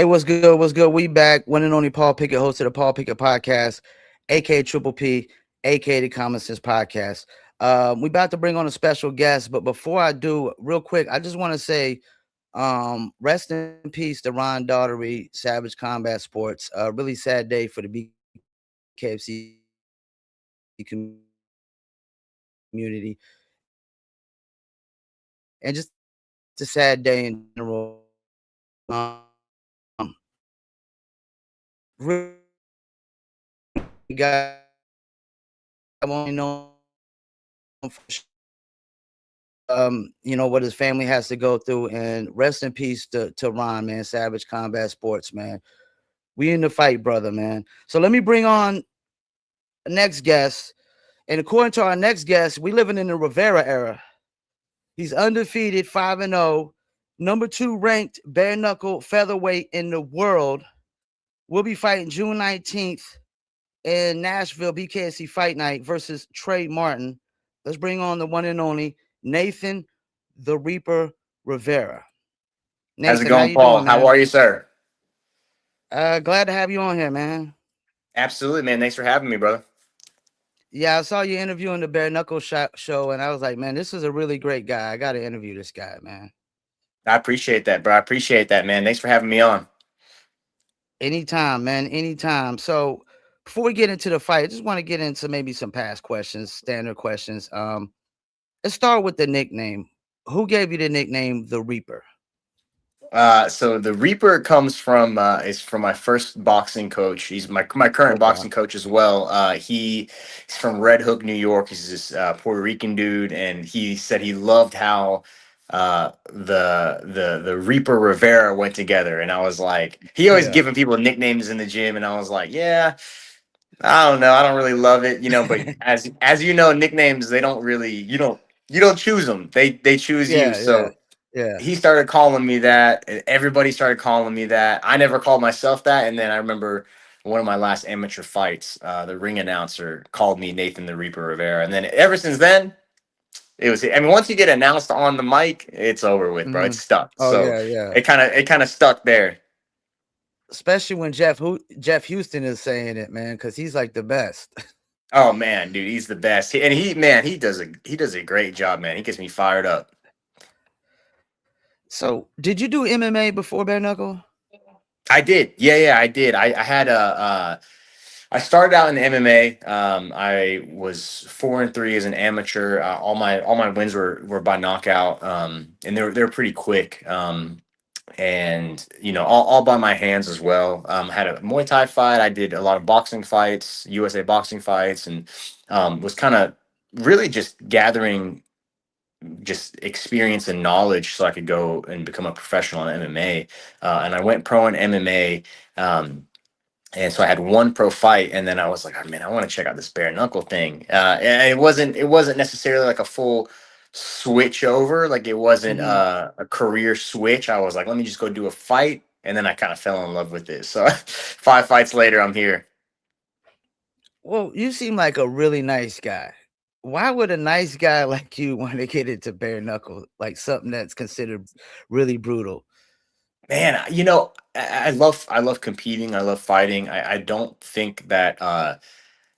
Hey, what's good? What's good? We back. One and only Paul Pickett, host of the Paul Pickett Podcast, aka Triple P, aka the Common Sense Podcast. We about to bring on a special guest, but before I do, real quick, I just want to say, rest in peace to Ron Daughtery, Savage Combat Sports. Really sad day for the BKFC community. And just a sad day in general. Really great guy. I've only known what his family has to go through. And rest in peace to Ron, man. Savage Combat Sports, man. We in the fight, brother, man. So let me bring on the next guest. And according to our next guest, we living in the Rivera era. He's undefeated, 5-0, number 2 ranked bare knuckle featherweight in the world. We'll be fighting June 19th in Nashville, BKFC Fight Night versus Trey Martin. Let's bring on the one and only Nathan the Reaper Rivera. How's it Nathan, how going, you Paul? doing, How man? are you, sir? Glad to have you on here, man. Absolutely, man. Thanks for having me, brother. Yeah, I saw you interviewing the Bare Knuckle show, and I was like, man, this is a really great guy. I got to interview this guy, man. I appreciate that, bro. I appreciate that, man. Thanks for having me on. Anytime, man. Anytime. So before we get into the fight, I just want to get into maybe some past questions, standard questions. Let's start with the nickname. Who gave you the nickname the Reaper? So the Reaper comes from is from my first boxing coach. He's my current Okay. boxing coach as well. He's from Red Hook, New York. He's this Puerto Rican dude, and he said he loved how the Reaper Rivera went together. And I was like, he always Yeah. giving people nicknames in the gym, and I was like, yeah. I don't know. I don't really love it, But as you know, nicknames they don't really you don't choose them. They choose you. Yeah, yeah, So yeah. he started calling me that, and everybody started calling me that. I never called myself that, and then I remember one of my last amateur fights, the ring announcer called me Nathan the Reaper Rivera, and then ever since then it was. I mean, once you get announced on the mic, it's over with, bro. It's Mhm. stuck. Oh So yeah, yeah. it kind of stuck there. Especially when Jeff Houston is saying it, man, because he's like the best. Oh man, dude, he's the best. Man, he does a great job, man. He gets me fired up. So, did you do MMA before bare knuckle? I did. Yeah, I did. I had I started out in MMA. I was 4-3 as an amateur. All my wins were by knockout, and they were pretty quick. And all by my hands as well. Had a Muay Thai fight. I did a lot of boxing fights, USA boxing fights, and was kind of really just gathering just experience and knowledge so I could go and become a professional in MMA. And I went pro in MMA. And so I had one pro fight, and then I was like, oh, man, I want to check out this bare knuckle thing. And it wasn't necessarily like a full switch over, like it wasn't Hmm. a career switch. I was like, let me just go do a fight, and then I kind of fell in love with it. So 5 fights later, I'm here. Well, you seem like a really nice guy. Why would a nice guy like you want to get into bare knuckle, like something that's considered really brutal? Man, I love competing. I love fighting. I don't think that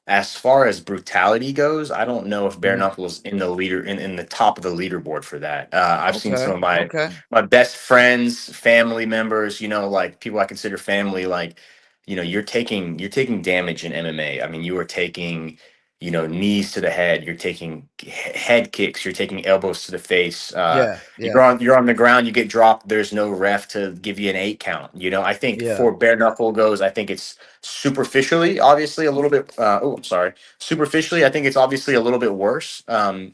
as far as brutality goes, I don't know if bare Mhm. knuckles in the top of the leaderboard for that. I've seen some Okay, of my okay. my best friends, family members, like people I consider family, like you're taking damage in MMA. I mean, you are taking knees to the head, you're taking head kicks, you're taking elbows to the face. Yeah, You're yeah, on the ground, you get dropped. There's no ref to give you an 8 count. I think yeah. for bare knuckle goes, I think it's superficially, obviously a little bit. Oh, I'm sorry. Superficially, I think it's obviously a little bit worse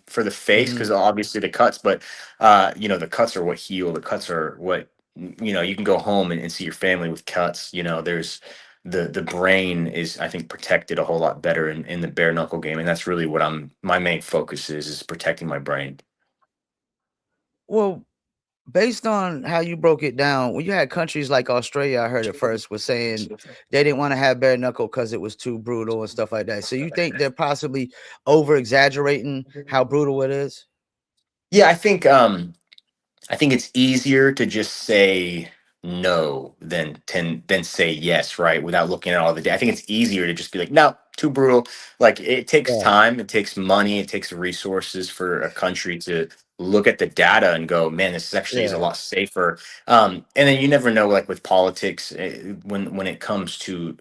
for the face Hmm. because obviously the cuts, but the cuts are what heal. The cuts are what you can go home and see your family with cuts. There's the brain is I think protected a whole lot better in the bare knuckle game, and that's really what my main focus is protecting my brain. Well, based on how you broke it down, when you had countries like Australia, I heard at first was saying they didn't want to have bare knuckle because it was too brutal and stuff like that. So you think they're possibly over exaggerating how brutal it is? Yeah, I think it's easier to just say. no than say yes, right? Without looking at all the data. I think it's easier to just be like, no, too brutal. Like it takes Yeah, time, it takes money, it takes resources for a country to look at the data and go, man, this actually is a yeah, lot safer. And then you never know, like with politics, when it comes to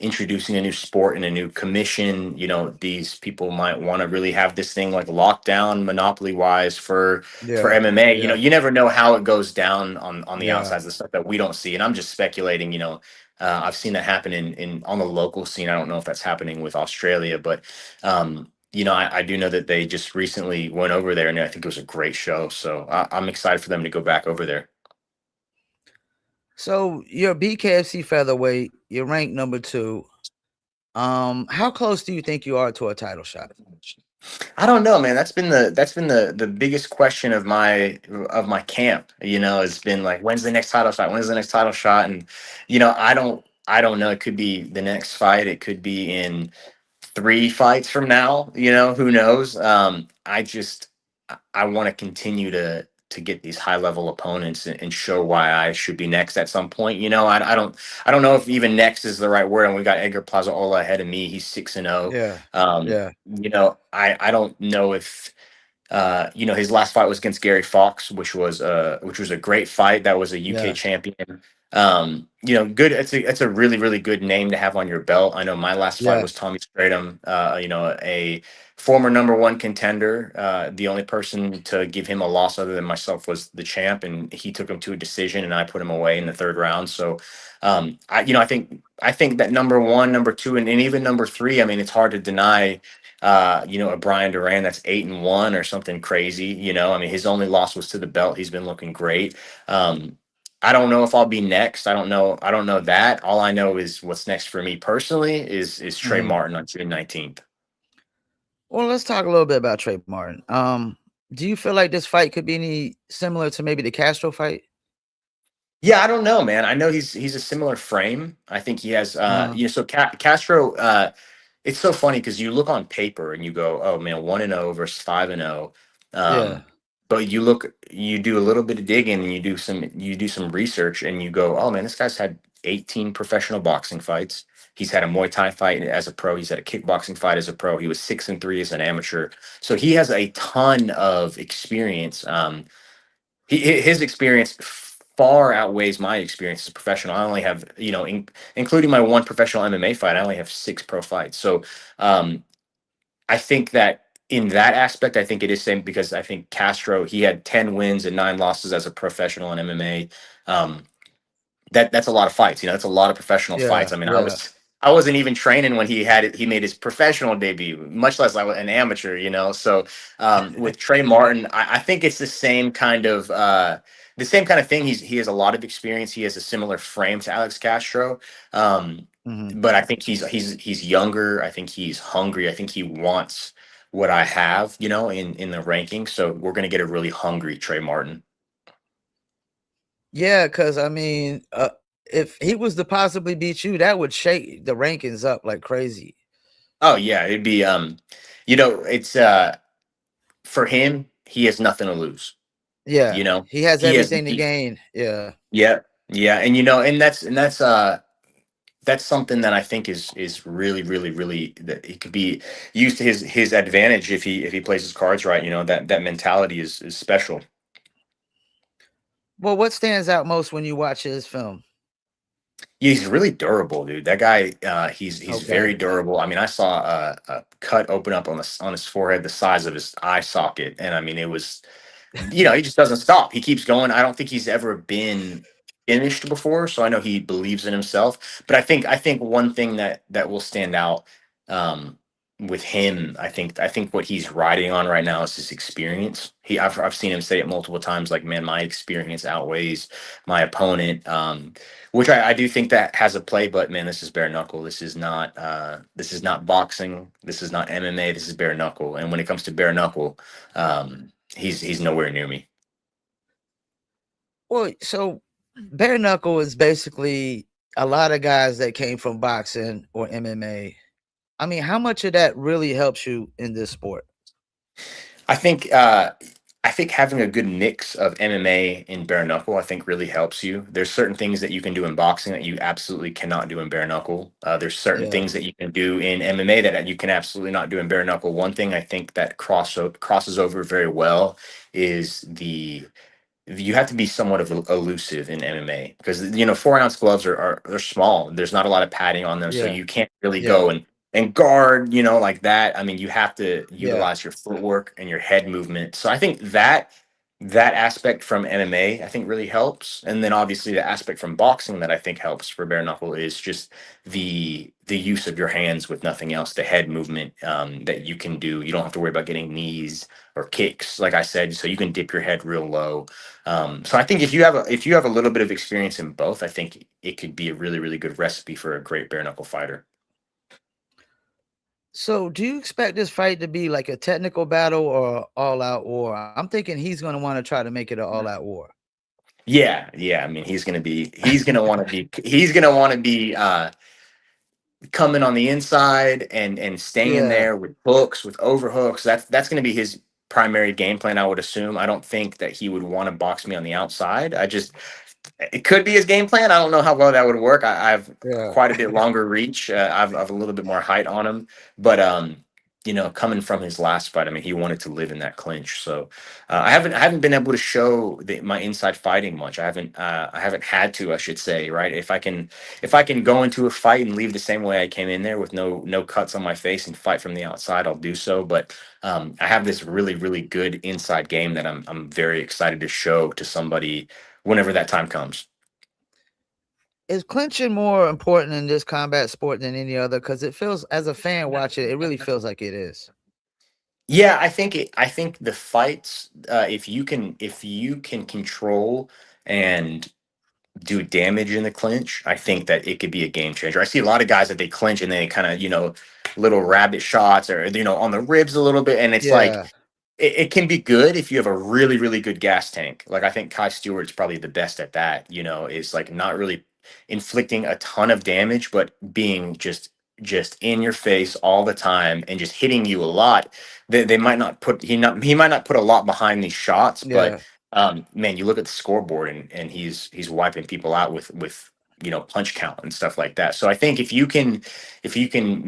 introducing a new sport and a new commission, these people might want to really have this thing like locked down monopoly wise for yeah, MMA. yeah, You never know how it goes down on the yeah. outsides, the stuff that we don't see. And I'm just speculating. I've seen that happen in on the local scene. I don't know if that's happening with Australia, but I do know that they just recently went over there, and I think it was a great show. So I'm excited for them to go back over there. So you're a BKFC featherweight. You're ranked number two. How close do you think you are to a title shot? I don't know, man. That's been the biggest question of my camp. It's been like, when's the next title shot? When's the next title shot? And I don't know. It could be the next fight. It could be in 3 fights from now. Who knows? I want to continue to get these high level opponents and show why I should be next at some point. I don't know if even next is the right word. And we got Edgar Plazaola ahead of me. He's 6-0. Yeah, yeah, I don't know if his last fight was against Gary Fox, which was a great fight. That was a UK yeah, champion. Good. It's a really really good name to have on your belt. I know my last fight yeah. was Tommy Stratum. A former number one contender. The only person to give him a loss other than myself was the champ, and he took him to a decision, and I put him away in the third round. So, I think that number one, number two, and even number three. I mean, it's hard to deny a Brian Duran that's 8-1 or something crazy. I mean, his only loss was to the belt. He's been looking great. I don't know if I'll be next. I don't know. I don't know that. All I know is what's next for me personally is Trey Mhm. Martin on June 19th. Well, let's talk a little bit about Trey Martin. Do you feel like this fight could be any similar to maybe the Castro fight? Yeah, I don't know, man. I know he's a similar frame. I think he has Uh, so Castro it's so funny because you look on paper and you go, "Oh man, 1-0 versus 5-0." yeah, But you do a little bit of digging and you do some research and you go, "Oh man, this guy's had 18 professional boxing fights. He's had a Muay Thai fight as a pro. He's had a kickboxing fight as a pro. He was 6-3 as an amateur. So he has a ton of experience. His experience far outweighs my experience as a professional. I only have, including my one professional MMA fight, I only have 6 pro fights. So um, I think that in that aspect, I think it is same because I think Castro, he had 10 wins and 9 losses as a professional in MMA. Um, that's a lot of fights. That's a lot of professional yeah, fights. I mean, I yeah. was I wasn't even training when he made his professional debut, much less like an amateur. So with Trey Martin, I think it's the same kind of thing. He has a lot of experience. He has a similar frame to Alex Castro. Um, Mhm. but I think he's younger. I think he's hungry. I think he wants what I have, in the ranking. So we're gonna get a really hungry Trey Martin. Yeah, because I mean, if he was to possibly beat you, that would shake the rankings up like crazy. Oh yeah, it'd be it's for him, he has nothing to lose. Yeah, You know, he has he has everything to gain. Yeah. yeah, yeah, and that's something that I think is really, really, really that it could be used to his advantage if he plays his cards right. That mentality is special. Well, what stands out most when you watch his film? Yeah, he's really durable, dude. That guy, he's Okay. very durable. I mean, I saw a cut open up on his forehead the size of his eye socket, and I mean, it was he just doesn't stop. He keeps going. I don't think he's ever been finished before, so I know he believes in himself. But I think one thing that will stand out um, with him, I think what he's riding on right now is his experience. I've seen him say it multiple times, like, man, my experience outweighs my opponent. Which I do think that has a play, but man, this is bare knuckle. This is not boxing. This is not MMA. This is bare knuckle. And when it comes to bare knuckle, he's nowhere near me. Well, so bare knuckle is basically a lot of guys that came from boxing or MMA. I mean, how much of that really helps you in this sport? I think I think having a good mix of MMA and bare knuckle, I think, really helps you. There's certain things that you can do in boxing that you absolutely cannot do in bare knuckle. There's certain Yeah, things that you can do in MMA that you can absolutely not do in bare knuckle. One thing I think that crosses over very well is the you have to be somewhat of elusive in MMA because 4 ounce gloves are they're small. There's not a lot of padding on them, so yeah, you can't really yeah, go and guard, like that. I mean, you have to yeah. utilize your footwork and your head movement. So I think that aspect from MMA I think really helps, and then obviously the aspect from boxing that I think helps for bare knuckle is just the use of your hands with nothing else, the head movement that you can do. You don't have to worry about getting knees or kicks, like I said, so you can dip your head real low. So I think if you have a little bit of experience in both, I think it could be a really really good recipe for a great bare knuckle fighter. So, do you expect this fight to be like a technical battle or all out war? I'm thinking he's going to want to try to make it an all out war. Yeah, yeah. I mean, he's gonna want to be coming on the inside and staying Yeah, there with hooks, with overhooks. That's going to be his primary game plan, I would assume. I don't think that he would want to box me on the outside. It could be his game plan. I don't know how well that would work. I've yeah. quite a bit longer reach. I've a little bit more height on him, but coming from his last fight, I mean, he wanted to live in that clinch. So I haven't been able to show my inside fighting much. I haven't had to, I should say, right? If I can go into a fight and leave the same way I came in there with no cuts on my face and fight from the outside, I'll do so. But I have this really really good inside game that I'm very excited to show to somebody whenever that time comes. Is clinching more important in this combat sport than any other? Because it feels, as a fan watching it, it really feels like it is. Yeah, I think the fights, if you can control and do damage in the clinch, I think that it could be a game changer. I see a lot of guys that they clinch and they kind of little rabbit shots or on the ribs a little bit, and it's like Yeah, it can be good if you have a really really good gas tank. Like I think Kai Stewart's probably the best at that. Is like not really inflicting a ton of damage, but being just in your face all the time and just hitting you a lot. They might not put he might not put a lot behind these shots, but yeah. man, you look at the scoreboard and he's wiping people out with punch count and stuff like that. So I think if you can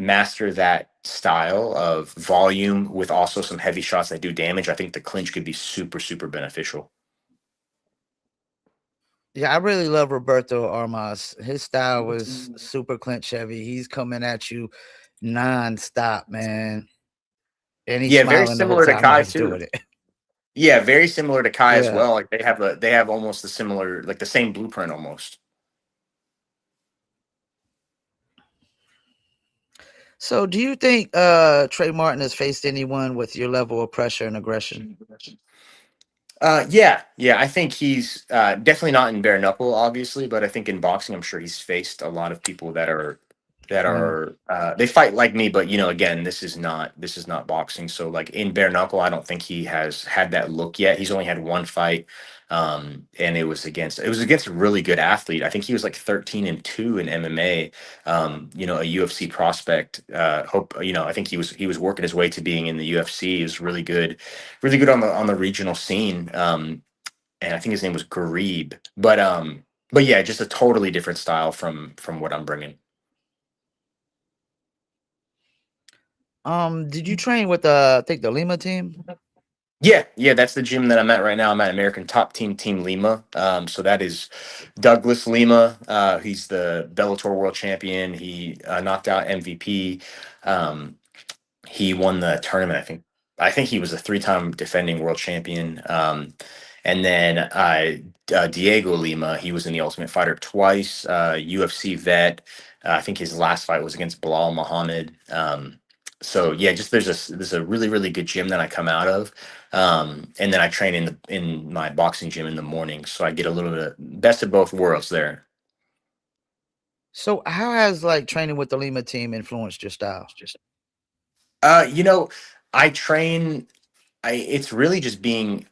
master that style of volume with also some heavy shots that do damage, I think the clinch could be super, super beneficial. Yeah, I really love Roberto Armas. His style was super clinch heavy. He's coming at you nonstop, man. And he's Yeah, very smiling the whole similar to time while Kai he's too. doing it. Yeah, very similar to Kai as Yeah. well. Like they have almost the similar, like the same blueprint almost. So do you think Trey Martin has faced anyone with your level of pressure and aggression? Yeah, yeah. I think he's definitely not in bare knuckle, obviously, but I think in boxing, I'm sure he's faced a lot of people Mhm. they fight like me, but again, this is not boxing. So like in bare knuckle, I don't think he has had that look yet. He's only had one fight, and it was against a really good athlete. I think he was like 13-2 in MMA. A UFC prospect. I think he was working his way to being in the UFC. He was really good on the regional scene. And I think his name was Garib. But yeah, just a totally different style from what I'm bringing. Did you train with I think the Lima team? Yeah, yeah, that's the gym that I'm at right now. I'm at American Top Team Lima. So that is Douglas Lima. He's the Bellator World Champion. He knocked out MVP. Um, he won the tournament. I think he was a three-time defending world champion. And then Diego Lima, he was in the Ultimate Fighter twice. UFC vet. I think his last fight was against Bilal Muhammad. So yeah, just there's a really really good gym that I come out of, and then I train in my boxing gym in the morning, so I get a little bit of best of both worlds there. So how has like training with the Lima team influenced your style? Uh, you know, I train. It's really just being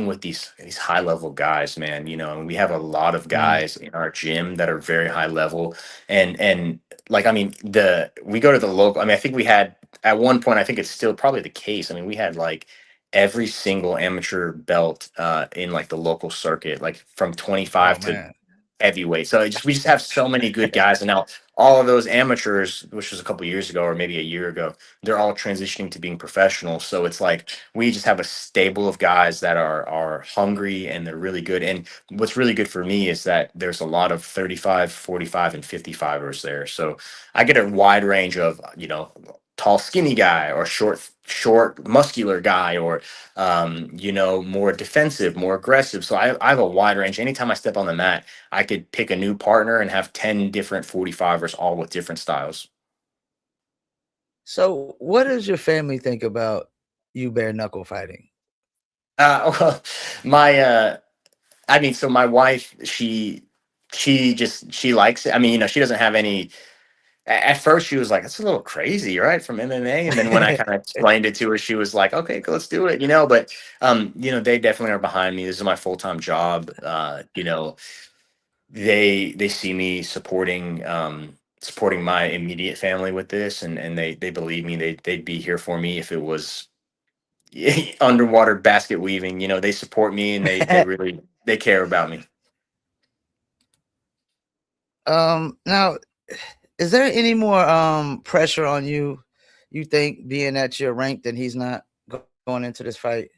with these high level guys, man. And we have a lot of Mm. guys in our gym that are very high level, and like I mean, the we go to the local. I mean, I think we had at one point. I think it's still probably the case. I mean, we had like every single amateur belt in like the local circuit, like from Oh 25 to man. heavyweight. So we just have so many good guys, and now all of those amateurs, which was a couple years ago or maybe a year ago, they're all transitioning to being professional. So it's like we just have a stable of guys that are hungry and they're really good. And what's really good for me is that there's a lot of 35, 45, and 55ers there. So I get a wide range of, tall skinny guy, or short muscular guy, or more defensive, more aggressive. So I have a wide range. Anytime I step on the mat, I could pick a new partner and have 10 different 45ers, all with different styles. So, what does your family think about you bare knuckle fighting? Well, my I mean, so my wife, she likes it. I mean, she doesn't have any. At first, she was like, "That's a little crazy, right?" From MMA, and then when I kind of explained it to her, she was like, "Okay, let's do it." But they definitely are behind me. This is my full time job. They see me supporting my immediate family with this, and they believe me. They'd be here for me if it was underwater basket weaving. They support me, and they really they care about me. Now, is there any more pressure on you? You think being that you're ranked and he's not going into this fight?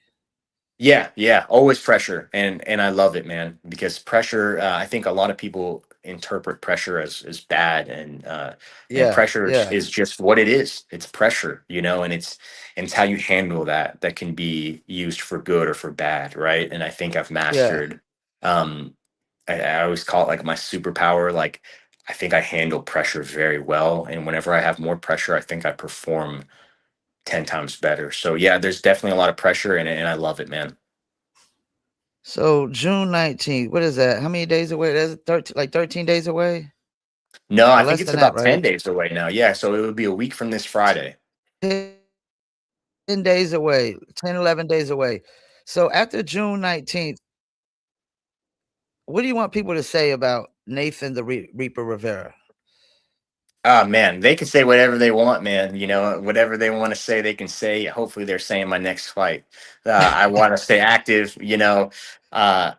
Yeah, yeah, always pressure, and I love it, man, because pressure. I think a lot of people interpret pressure as bad, and Yeah, pressure yeah, is just what it is. It's pressure, and it's how you handle that can be used for good or for bad, right? And I think I've yeah. mastered. Um, I always call it like my superpower. Like I think I handle pressure very well, and whenever I have more pressure, I think I perform 10 times better. So yeah, there's definitely a lot of pressure, and I love it, man. So June 19th, what is that? How many days away? That's 13, like 13 days away? No, Or I think less it's than that, about 10 right? days away now. Yeah, so it would be a week from this Friday. 10 days away, 10, 11 days away. So after June 19th, what do you want people to say about Nathan the Reaper Rivera? Oh man, they can say whatever they want, man. Whatever they want to say, they can say. Hopefully, they're saying my next fight. I want to stay active. Uh,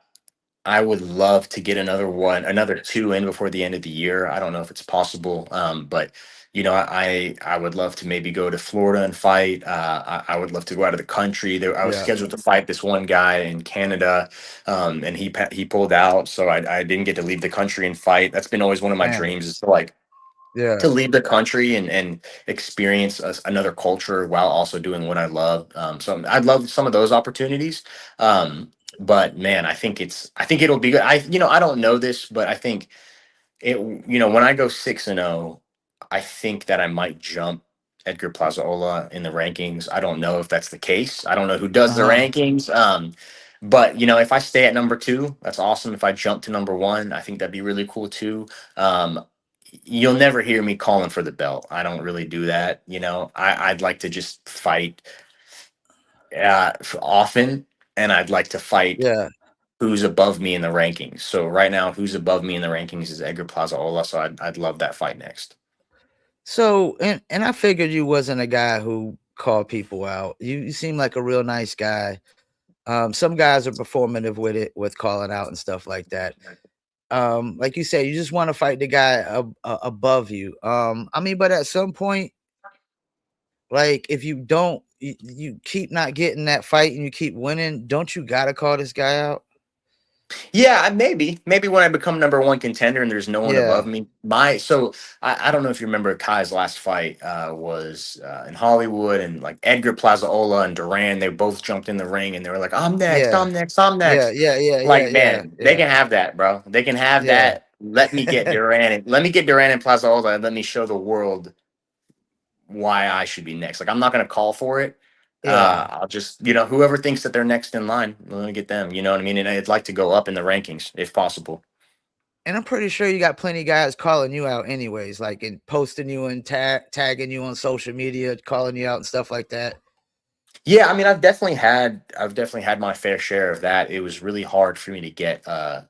I would love to get another two in before the end of the year. I don't know if it's possible, but I would love to maybe go to Florida and fight. I would love to go out of the country. I was Yeah, scheduled to fight this one guy in Canada, and he pulled out, so I didn't get to leave the country and fight. That's been always one of my man. dreams, is to Yeah. leave the country and experience another culture while also doing what I love. So I'd love some of those opportunities. But man, I think it'll be good. I don't know this, but I think when I go 6-0, I think that I might jump Edgar Plazaola in the rankings. I don't know if that's the case. I don't know who does the Uh-huh. rankings. But if I stay at number two, that's awesome. If I jump to number one, I think that'd be really cool too. Um, you'll never hear me calling for the belt. I don't really do that. I'd like to just fight often, and I'd like to fight Yeah. who's above me in the rankings. So right now, who's above me in the rankings is Edgar Plazaola. So I'd love that fight next. So, and I figured you wasn't a guy who called people out. You seem like a real nice guy. Some guys are performative with it, with calling out and stuff like that. Like you said, you just want to fight the guy above you. I mean, but at some point, like if you don't, you keep not getting that fight and you keep winning, don't you gotta call this guy out? Yeah, maybe when I become number one contender and there's no one Yeah, above me. I don't know if you remember Kai's last fight was in Hollywood, and like Edgar Plazaola and Duran, they both jumped in the ring and they were like, "I'm next, yeah, I'm next, I'm yeah, next." yeah, yeah, yeah, Like, yeah, man, they yeah, can have that, bro. They can have yeah. that. Let me get Duran and Plazaola, and let me show the world why I should be next. Like, I'm not gonna call for it. Yeah. I'll just, whoever thinks that they're next in line, let me get them. You know what I mean? And I'd like to go up in the rankings if possible. And I'm pretty sure you got plenty of guys calling you out anyways, like in posting you and tagging you on social media, calling you out and stuff like that. Yeah, I mean, I've definitely had my fair share of that. It was really hard for me to get a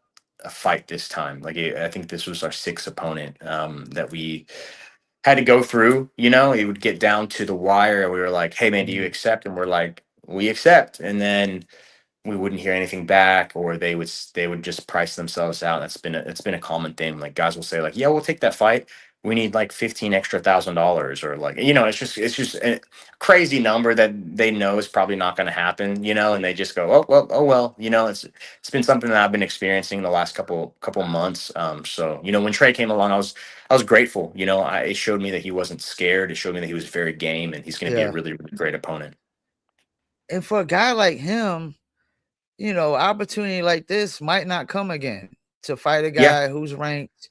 fight this time. Like, I think this was our sixth opponent that we had to go through. It would get down to the wire, and we were like, "Hey, man, do you Mhm. accept?" And we're like, we accept. And then we wouldn't hear anything back, or they would just price themselves out. It's been a common thing. Like guys will say like, yeah, we'll take that fight. We need like 15 extra $1,000, or like, it's just a crazy number that they know is probably not going to happen, and they just go, oh well, it's been something that I've been experiencing the last couple months. So when Trey came along, I was grateful. It showed me that he wasn't scared. It showed me that he was very game, and he's going to be a Yeah. really, really great opponent. And for a guy like him, opportunity like this might not come again to fight a Yeah. guy who's ranked.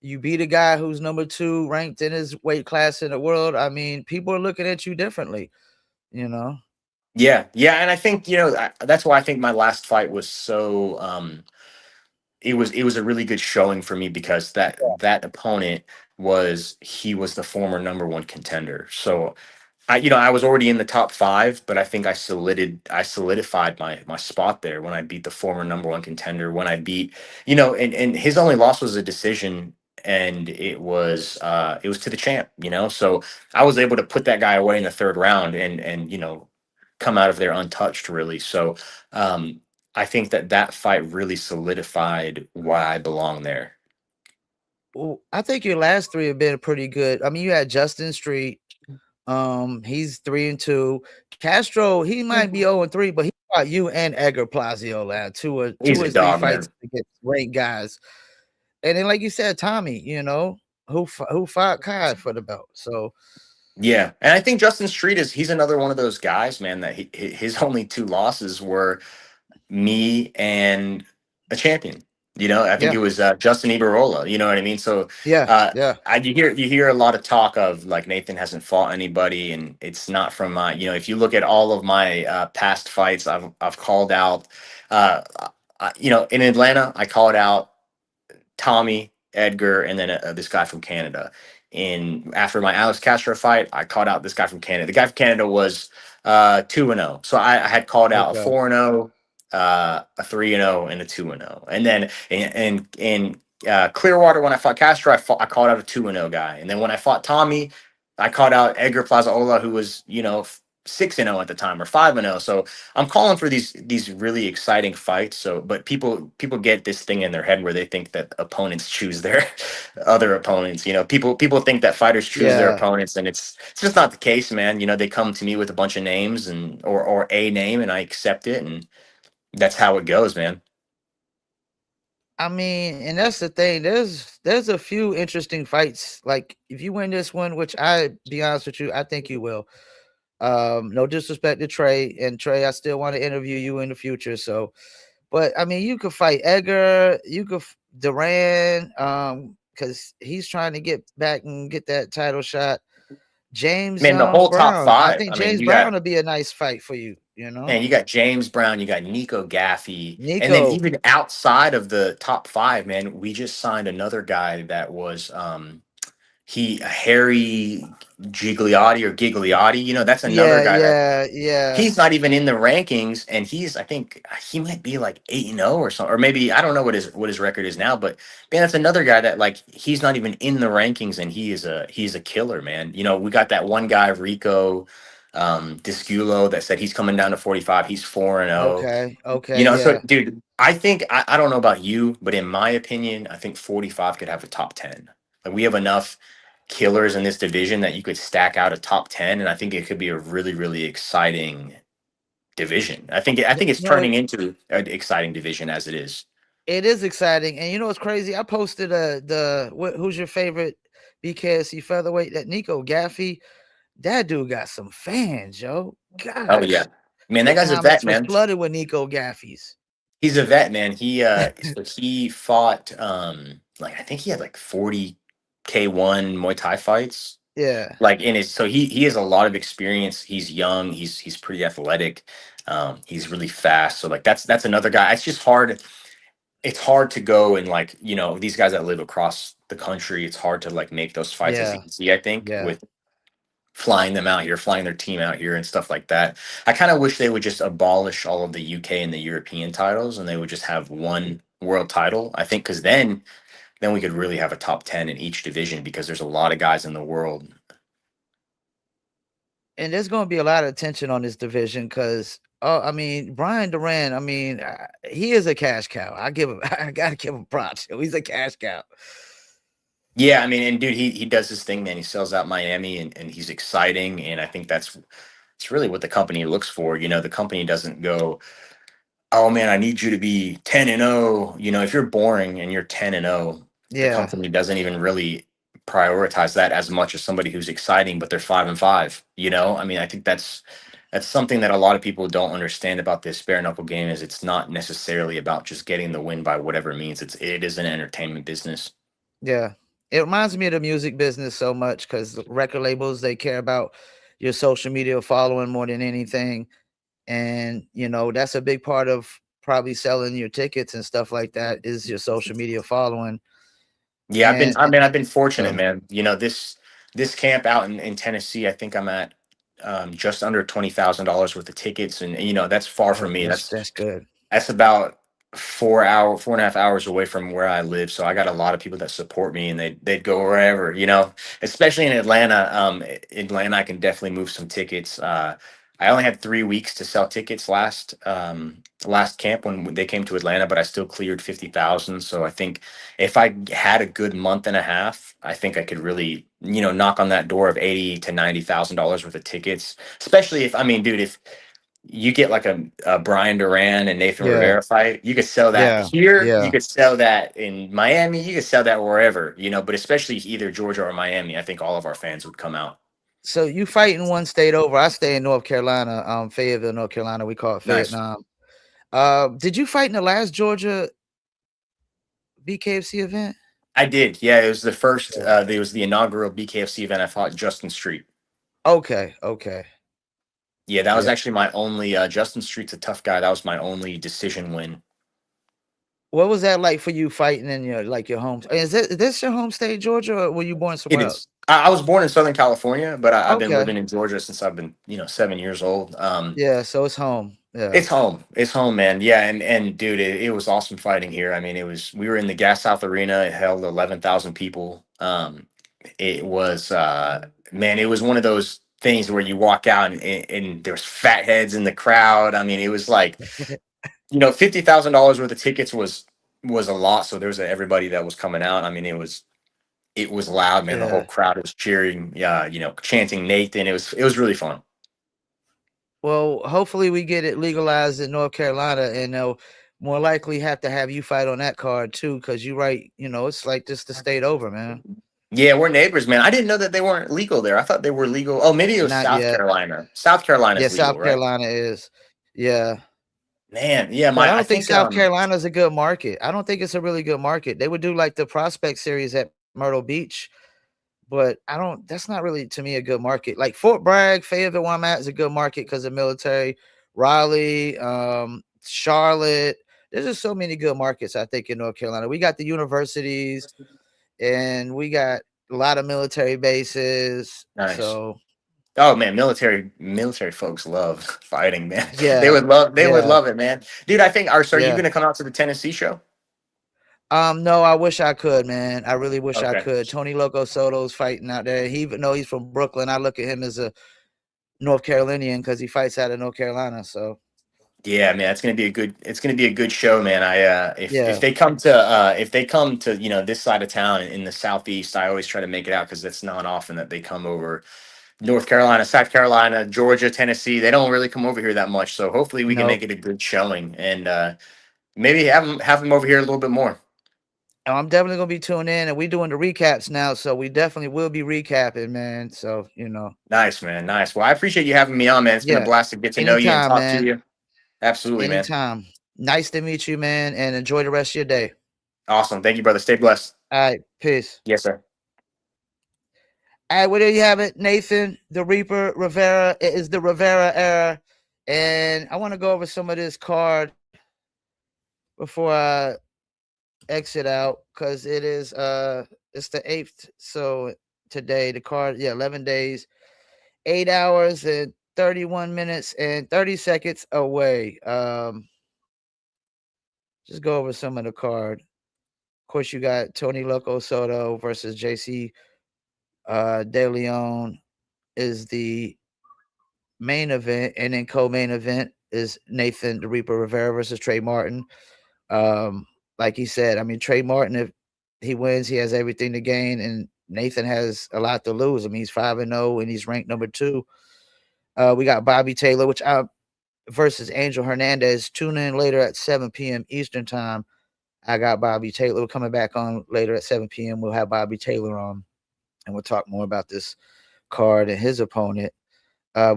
You beat a guy who's number 2 ranked in his weight class in the world. I mean, people are looking at you differently, you know? Yeah, yeah, and I think that's why I think my last fight was so. It was a really good showing for me because that opponent he was the former number one contender. So I was already in the top five, but I think I solidified my spot there when I beat the former number one contender. When I beat, and his only loss was a decision, and it was to the champ. So I was able to put that guy away in the third round, and come out of there untouched, really. So um, I think that fight really solidified why I belong there. Well, I think your last 3 have been pretty good. I mean, you had Justin Street. He's 3-2. Castro, he might be 0-3, but he fought you and Edgar Plazio last two He's or a 3 dog, fights man. against great guys. And then, like you said, Tommy, who fought Kai for the belt. So Yeah, and I think Justin Street he's another one of those guys, man, that his only two losses were me and a champion. I think yeah, it was Justin Ibarola. You know what I mean? So yeah, yeah. you hear a lot of talk of like Nathan hasn't fought anybody, and it's not from my. If you look at all of my past fights, I've called out. In Atlanta, I called out Tommy, Edgar, and then this guy from Canada. And after my Alex Castro fight, I called out this guy from Canada. The guy from Canada was 2-0. So I had called out a Okay. 4-0, a 3-0, and a 2-0. And then in Clearwater, when I fought Castro, I called out a 2-0 guy. And then when I fought Tommy, I called out Edgar Plazaola, who was 6-0 at the time, or 5-0. So I'm calling for these really exciting fights. So, but people get this thing in their head where they think that opponents choose their other opponents. People think that fighters choose their Yeah. opponents, and it's just not the case, man. They come to me with a bunch of names or a name, and I accept it, and that's how it goes, man. I mean, and that's the thing. There's a few interesting fights. Like if you win this one, which I be honest with you, I think you will. No disrespect to Trey, and Trey, I still want to interview you in the future. So, but I mean, you could fight Edgar, you could Duran, because he's trying to get back and get that title shot. James Man, the whole top Brown, I five. think I mean, James Brown will be a nice fight for you. you got James Brown, you got Nico Gaffey, and then Nico, even outside of the top five, man, we just signed another guy that was Harry Gigliotti. That's another yeah, guy that yeah, yeah, he's not even in the rankings, and I think he might be like 8-0 or something, or maybe I don't know what his record is now, but man, that's another guy that like he's not even in the rankings, and he's a killer, man. We got that one guy Rico Disculo that said he's coming down to 45. He's 4-0. okay, okay, So yeah. dude, I think I don't know about you, but in my opinion, I think 45 could have a top 10. Like we have enough killers in this division that you could stack out a top 10, and I think it could be a really, really exciting division. I think it's No, turning into an exciting division as it is. it is exciting, and you know what's crazy? I posted who's your favorite BKSC featherweight? That Nico Gaffey. That dude got some fans, yo. Oh yeah. Gosh, Man, the that guy's a vet, comments was man. flooded with Nico Gaffeys. He's a vet, man. He fought like I think he had like 40 K1 Muay Thai fights. Yeah, Like in his, so he has a lot of experience. He's young, he's pretty athletic. He's really fast. So like that's another guy. It's hard to go and like, these guys that live across the country, it's hard to like make those fights as yeah, easy, I think, yeah. with flying them out here, flying their team out here and stuff like that. I kind of wish they would just abolish all of the UK and the European titles, and they would just have one world title. I think because then we could really have a top 10 in each division, because there's a lot of guys in the world. and there's going to be a lot of attention on this division because, oh, I mean, Brian Duran, I mean, he is a cash cow. I give him, I gotta give him props. He's a cash cow. Yeah, I mean, and dude, he does his thing, man. He sells out Miami, and he's exciting, and I think that's it's really what the company looks for. You know, the company doesn't go, oh man, I need you to be 10-0. You know, if you're boring and you're 10-0, the Yeah, company doesn't even really prioritize that as much as somebody who's exciting, but they're 5-5. You know, I mean, I think that's something that a lot of people don't understand about this bare knuckle game is it's not necessarily about just getting the win by whatever means. It is an entertainment business. yeah. It reminds me of the music business so much because record labels they care about your social media following more than anything, and that's a big part of probably selling your tickets and stuff like that is your social media following. Yeah, And I've been fortunate, so man. You know, this camp out in Tennessee, I think I'm at just under $20,000 worth of tickets, and you know that's far oh, from me. that's good. That's about 4.5 hours away from where I live. So I got a lot of people that support me, and they'd go wherever, you know, especially in Atlanta. Atlanta, I can definitely move some tickets. I only had 3 weeks to sell tickets last camp when they came to Atlanta, but I still cleared 50,000. So I think if I had a good month and a half, I think I could really, you know, knock on that door of 80 to 90,000 dollars worth of tickets. Especially if, I mean, dude, if you get like a Brian Duran and Nathan Yeah, Rivera fight, you could sell that yeah, here, you yeah. could sell that in Miami, you could sell that wherever, you know, but especially either Georgia or Miami, I think all of our fans would come out. So you fight in one state over. I stay in North Carolina, Fayetteville, North Carolina. We call it Nice. Vietnam. Did you fight in the last Georgia BKFC event? I did. Yeah, it was the first, Yeah. it was the inaugural BKFC event. I fought Justin Street. Okay, okay. Yeah, that was Yeah. actually my only, Justin Street's a tough guy. That was my only decision win. What was that like for you fighting in your home? Is this your home state, Georgia, or were you born It somewhere else? is. I was born in Southern California, but I've been Okay. living in Georgia since I've been, you know, 7 years old. Yeah, so it's home. Yeah. It's home. It's home, man. Yeah, and dude, it was awesome fighting here. I mean, it was we were in the Gas South Arena. It held 11,000 people. It was man, it was one of those things where you walk out and there's fat heads in the crowd. I mean, it was like, you know, $50,000 worth of tickets was a lot. So there was everybody that was coming out. I mean, it was loud, man. The whole Yeah. crowd was cheering, yeah, you know, chanting Nathan. It was really fun. Well, hopefully we get it legalized in North Carolina, and they'll more likely have to have you fight on that card too, because you're right. It's like just the state over, man. Yeah, we're neighbors, man. I didn't know that they weren't legal there. I thought they were legal. Oh, maybe it was Not South yet. Carolina. South Yeah, Carolina's legal, South right? Carolina is. Yeah. Man, yeah, But I I don't think think South Carolina is a good market. I don't think it's a really good market. They would do like the prospect series at Myrtle Beach, but I don't. That's not really to me a good market. Like Fort Bragg, Fayetteville, where I'm at, is a good market because of military. Raleigh, Charlotte. There's just so many good markets. I think in North Carolina, we got the universities and we got a lot of military bases. nice. So Oh man, military folks love fighting, man. yeah, They would yeah, love it, man. Dude, I think are you yeah. gonna come out to the Tennessee show? No, I wish I could, man. I really wish I Okay. could. Tony Loco Soto's fighting out there. He even though he's from Brooklyn, I look at him as a North Carolinian because he fights out of North Carolina. So Yeah, man, it's gonna be a good show, man. I if yeah, they come to you know this side of town in the southeast, I always try to make it out because it's not often that they come over North Carolina, South Carolina, Georgia, Tennessee. They don't really come over here that much. So hopefully we can make nope. it a good showing and maybe have them over here a little bit more. I'm definitely gonna be tuned in, and we doing the recaps now, so we definitely will be recapping, man. So Nice, man. Nice. Well, I appreciate you having me on, man. It's been a yeah, blast to get to know you and anytime, talk to man. you. Absolutely, man. Anytime. Nice to meet you, man, and enjoy the rest of your day. Awesome. Thank you, brother. Stay blessed. All right, peace. Yes, sir. All right, well, there you have it, Nathan, the Reaper, Rivera. It is the Rivera era, and I want to go over some of this card before I exit out because it's the 8th. So today the card, yeah, 11 days, 8 hours and 31 minutes and 30 seconds away. Just go over some of the card. Of course, you got Tony Loco Soto versus JC De Leon is the main event, and then co-main event is Nathan the Reaper Rivera versus Trey Martin. Um, like he said, I mean Trey Martin, if he wins, he has everything to gain, and Nathan has a lot to lose. I mean he's 5-0 and he's ranked number 2. We got Bobby Taylor, which I versus Angel Hernandez. Tune in later at 7 p.m. Eastern time. I got Bobby Taylor. We're coming back on later at 7 p.m. We'll have Bobby Taylor on, and we'll talk more about this card and his opponent.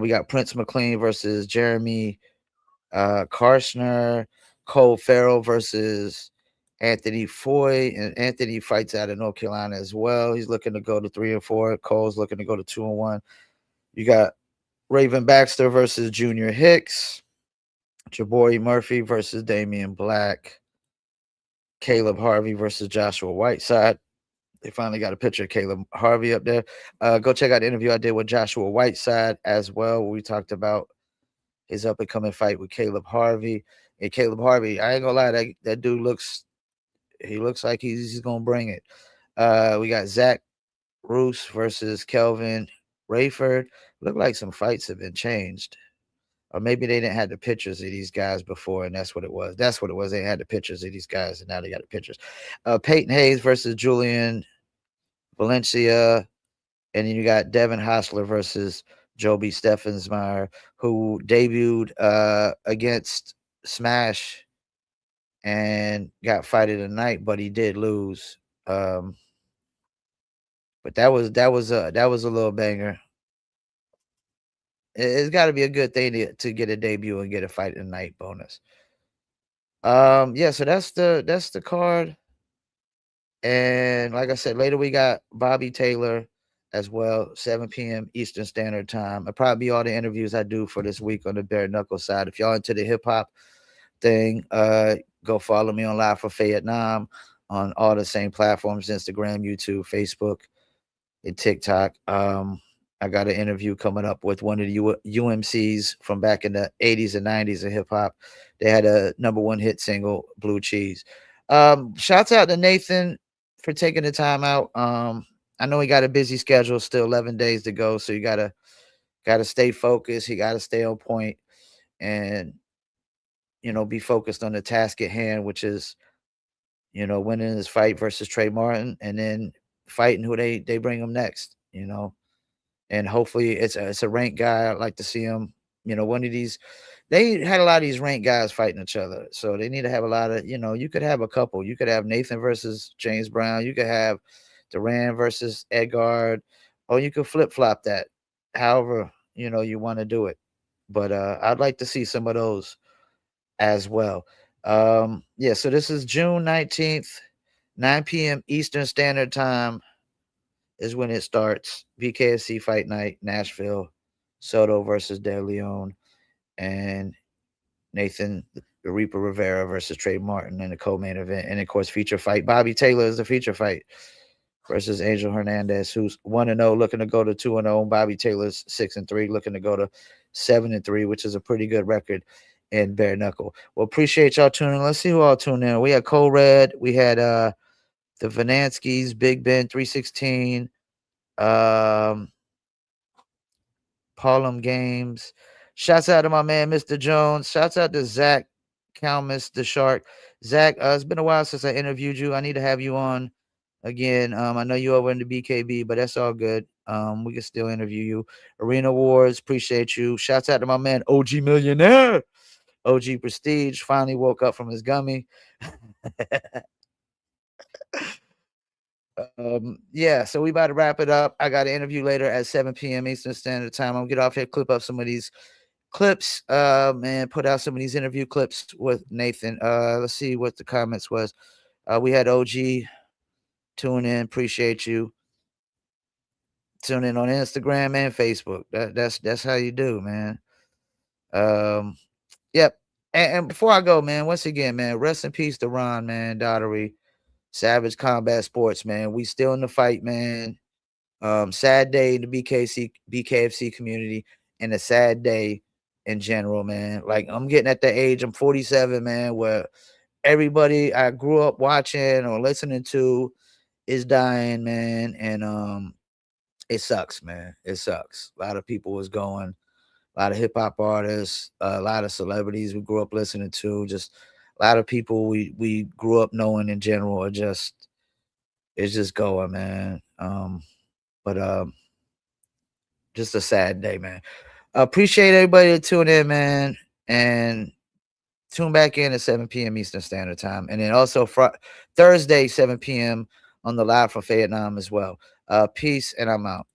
We got Prince McLean versus Jeremy Karshner, Cole Farrell versus Anthony Foy, and Anthony fights out of North Carolina as well. He's looking to go to 3-4. Cole's looking to go to 2-1. You got Raven Baxter versus Junior Hicks, Jabori Murphy versus Damian Black, Caleb Harvey versus Joshua Whiteside. They finally got a picture of Caleb Harvey up there. Go check out the interview I did with Joshua Whiteside as well, where we talked about his up and coming fight with Caleb Harvey. And Caleb Harvey, I ain't gonna lie, that dude looks like he's gonna bring it. We got Zach Roos versus Kelvin Rayford. Look like some fights have been changed. Or maybe they didn't have the pictures of these guys before, and that's what it was. That's what it was. They had the pictures of these guys, and now they got the pictures. Peyton Hayes versus Julian Valencia. And then you got Devin Hostler versus Joby Steffensmeyer, who debuted against Smash and got fight of the night, but he did lose. But that was a little banger. It's got to be a good thing to get a debut and get a fight of the night bonus. Yeah, so that's the card. And like I said, later we got Bobby Taylor as well, 7 p.m. Eastern Standard Time. It'll probably be all the interviews I do for this week on the bare knuckle side. If y'all into the hip hop thing, go follow me on Live for Vietnam on all the same platforms: Instagram, YouTube, Facebook, and TikTok. I got an interview coming up with one of the UMCs from back in the 80s and 90s of hip hop. They had a number one hit single, Blue Cheese. Shouts out to Nathan for taking the time out. I know he got a busy schedule, still 11 days to go, so you gotta stay focused. You gotta stay on point, and be focused on the task at hand, which is winning this fight versus Trey Martin, and then fighting who they bring him next. And hopefully it's a ranked guy. I'd like to see him. One of these. They had a lot of these ranked guys fighting each other, so they need to have a lot of. You could have a couple. You could have Nathan versus James Brown. You could have Duran versus Edgard, or you could flip flop that. However, you want to do it. But I'd like to see some of those as well. Yeah. So this is June 19th, 9 p.m. Eastern Standard Time is when it starts. BKFC Fight Night, Nashville, Soto versus De Leon, and Nathan the Reaper Rivera versus Trey Martin in the co-main event. And of course, feature fight. Bobby Taylor is the feature fight versus Angel Hernandez, who's 1-0, looking to go to 2-0. Bobby Taylor's 6-3, looking to go to 7-3, which is a pretty good record in bare knuckle. Well, appreciate y'all tuning in. Let's see who all tuned in. We had Cole Red, we had the Vananskis, Big Ben 316, um, Parlem Games. Shouts out to my man, Mr. Jones. Shouts out to Zach Calmus, the Shark. Zach, it's been a while since I interviewed you. I need to have you on again. I know you over in the BKB, but that's all good. We can still interview you. Arena Wars, appreciate you. Shouts out to my man, OG Millionaire. OG Prestige finally woke up from his gummy. Yeah, so we about to wrap it up. I got an interview later at 7 p.m. Eastern Standard Time. I'm gonna get off here, clip up some of these clips, and put out some of these interview clips with Nathan. Let's see what the comments was. We had OG tune in, appreciate you. Tune in on Instagram and Facebook. That's how you do, man. Um, yep. And before I go, man, once again, man, rest in peace to Ron, man, Daughtery, Savage Combat Sports, man. We still in the fight, man. Sad day in the BKFC community, and a sad day in general, man. Like I'm getting at the age, I'm 47, man, where everybody I grew up watching or listening to is dying, man. And it sucks, man. It sucks. A lot of people is going. a lot of hip hop artists, a lot of celebrities we grew up listening to, just a lot of people we grew up knowing in general are just it's just going, man. But just a sad day, man. Appreciate everybody that tuned in, man, and tune back in at 7 p.m. Eastern Standard Time, and then also Thursday 7 p.m. on the live from Vietnam as well. Peace, and I'm out.